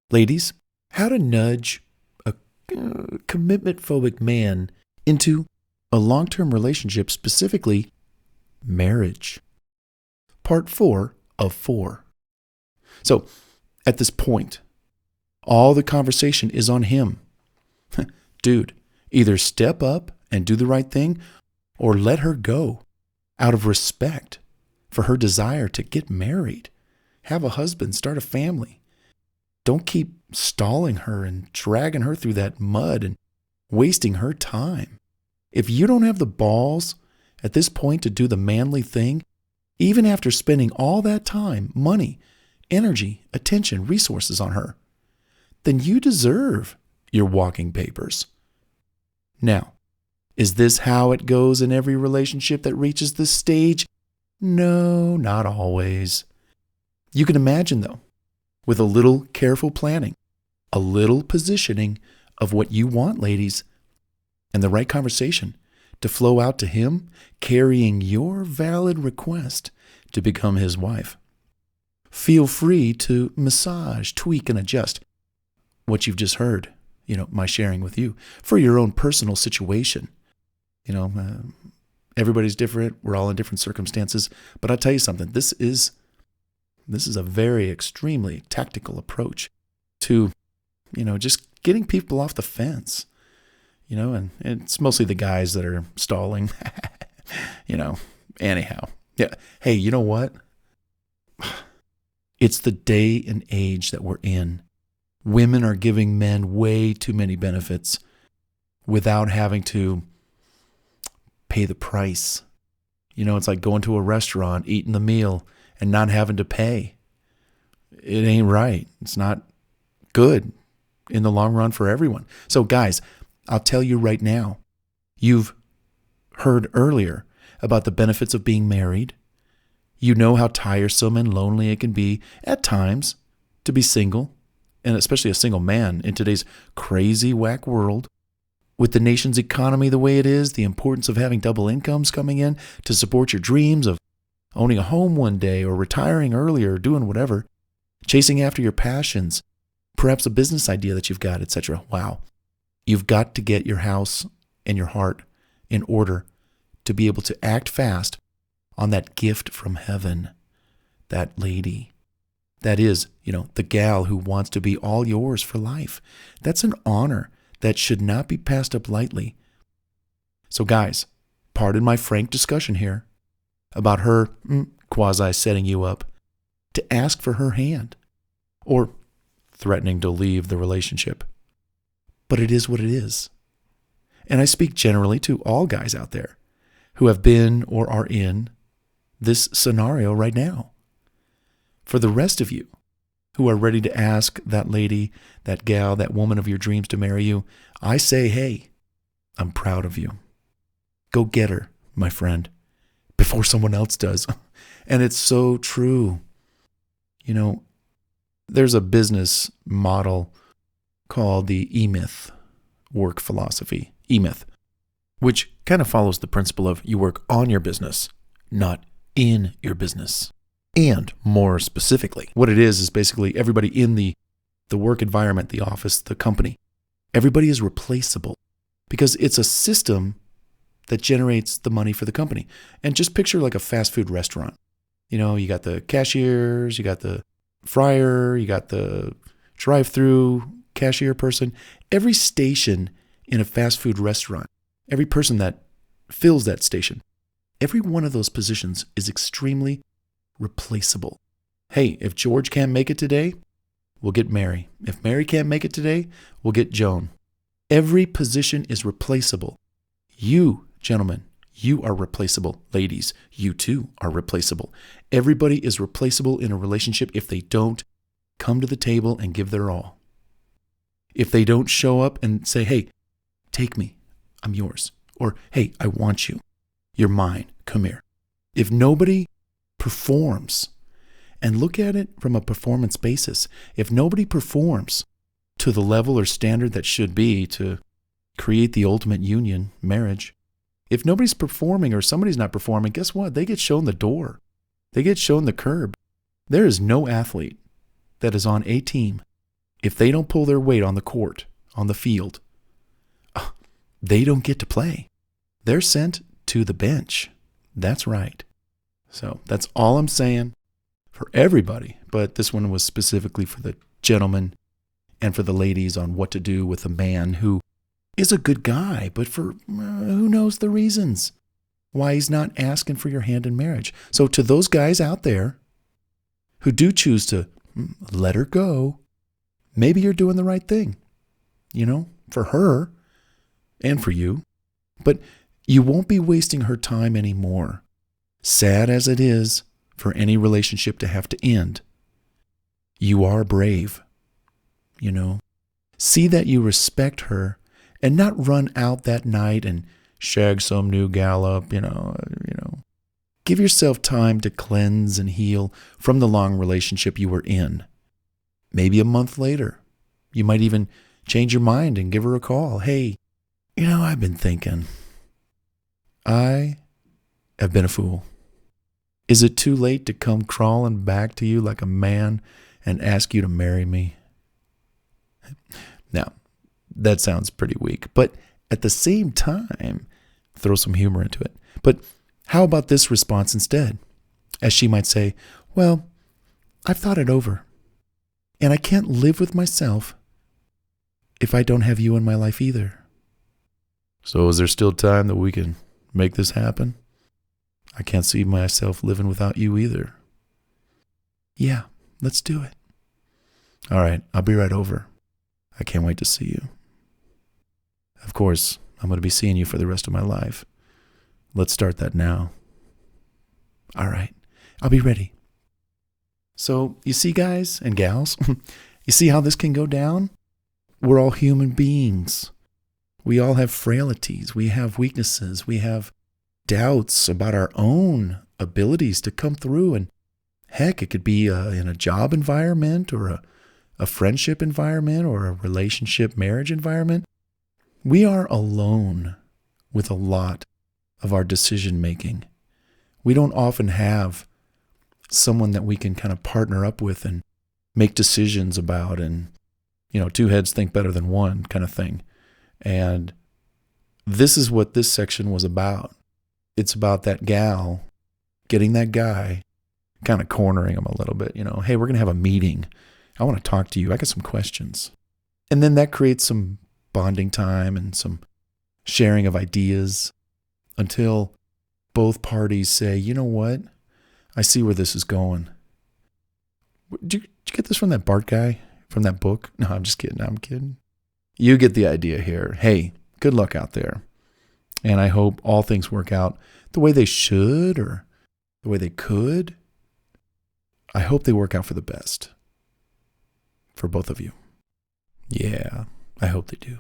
Ladies, how to nudge a commitment phobic man into a long-term relationship, specifically marriage. Part 4 of 4. So, at this point, all the conversation is on him. Dude, either step up and do the right thing or let her go out of respect for her desire to get married, have a husband, start a family. Don't keep stalling her and dragging her through that mud and wasting her time. If you don't have the balls at this point to do the manly thing, even after spending all that time, money, energy, attention, resources on her, then you deserve your walking papers. Now, is this how it goes in every relationship that reaches this stage? No, not always. You can imagine, though, with a little careful planning, a little positioning of what you want, ladies, and the right conversation to flow out to him, carrying your valid request to become his wife. Feel free to massage, tweak, and adjust what you've just heard, my sharing with you, for your own personal situation. Everybody's different. We're all in different circumstances. But I'll tell you something. This is a very extremely tactical approach to, just getting people off the fence. And it's mostly the guys that are stalling. Anyhow. Yeah. Hey, you know what? It's the day and age that we're in. Women are giving men way too many benefits without having to pay the price. It's like going to a restaurant, eating the meal, and not having to pay. It ain't right. It's not good in the long run for everyone. So guys, I'll tell you right now, you've heard earlier about the benefits of being married. You know how tiresome and lonely it can be at times to be single, and especially a single man in today's crazy whack world. With the nation's economy the way it is, the importance of having double incomes coming in to support your dreams of owning a home one day or retiring earlier or doing whatever, chasing after your passions, perhaps a business idea that you've got, etc. Wow. You've got to get your house and your heart in order to be able to act fast on that gift from heaven, that lady. That is, the gal who wants to be all yours for life. That's an honor that should not be passed up lightly. So guys, pardon my frank discussion here about her quasi setting you up to ask for her hand or threatening to leave the relationship. But it is what it is. And I speak generally to all guys out there who have been or are in this scenario right now. For the rest of you who are ready to ask that lady, that gal, that woman of your dreams to marry you, I say, hey, I'm proud of you. Go get her, my friend, before someone else does. And it's so true. There's a business model called the E-Myth work philosophy, E-Myth, which kind of follows the principle of you work on your business, not in your business. And more specifically, what it is basically everybody in the work environment, the office, the company, everybody is replaceable because it's a system that generates the money for the company. And just picture like a fast food restaurant. You got the cashiers, you got the fryer, you got the drive-through cashier person. Every station in a fast food restaurant, every person that fills that station, every one of those positions is extremely replaceable. Hey, if George can't make it today, we'll get Mary. If Mary can't make it today, we'll get Joan. Every position is replaceable. You, gentlemen, you are replaceable. Ladies, you too are replaceable. Everybody is replaceable in a relationship if they don't come to the table and give their all. If they don't show up and say, hey, take me, I'm yours. Or, hey, I want you. You're mine. Come here. If nobody performs, and look at it from a performance basis, if nobody performs to the level or standard that should be to create the ultimate union, marriage, if nobody's performing or somebody's not performing, guess what? They get shown the door. They get shown the curb. There is no athlete that is on a team If they don't pull their weight on the court, on the field, they don't get to play. They're sent to the bench. That's right. So that's all I'm saying for everybody. But this one was specifically for the gentlemen and for the ladies on what to do with a man who is a good guy, but for who knows the reasons why he's not asking for your hand in marriage. So to those guys out there who do choose to let her go, maybe you're doing the right thing, for her and for you. But you won't be wasting her time anymore. Sad as it is for any relationship to have to end, you are brave. See that you respect her and not run out that night and shag some new gal up, Give yourself time to cleanse and heal from the long relationship you were in. Maybe a month later, you might even change your mind and give her a call. Hey, I've been thinking. I have been a fool. Is it too late to come crawling back to you like a man and ask you to marry me? Now, that sounds pretty weak, but at the same time, throw some humor into it. But how about this response instead? As she might say, well, I've thought it over, and I can't live with myself if I don't have you in my life either. So is there still time that we can make this happen? I can't see myself living without you either. Yeah, let's do it. All right, I'll be right over. I can't wait to see you. Of course, I'm going to be seeing you for the rest of my life. Let's start that now. All right, I'll be ready. So, you see, guys and gals, you see how this can go down? We're all human beings. We all have frailties. We have weaknesses. We have doubts about our own abilities to come through. And heck, it could be in a job environment or a friendship environment or a relationship marriage environment. We are alone with a lot of our decision making. We don't often have someone that we can kind of partner up with and make decisions about, and two heads think better than one kind of thing. And this is what this section was about. It's about that gal getting that guy, kind of cornering him a little bit. Hey, we're going to have a meeting. I want to talk to you. I got some questions. And then that creates some bonding time and some sharing of ideas until both parties say, you know what? I see where this is going. Did you get this from that Bart guy? From that book? No, I'm just kidding. I'm kidding. You get the idea here. Hey, good luck out there. And I hope all things work out the way they should or the way they could. I hope they work out for the best for both of you. Yeah, I hope they do.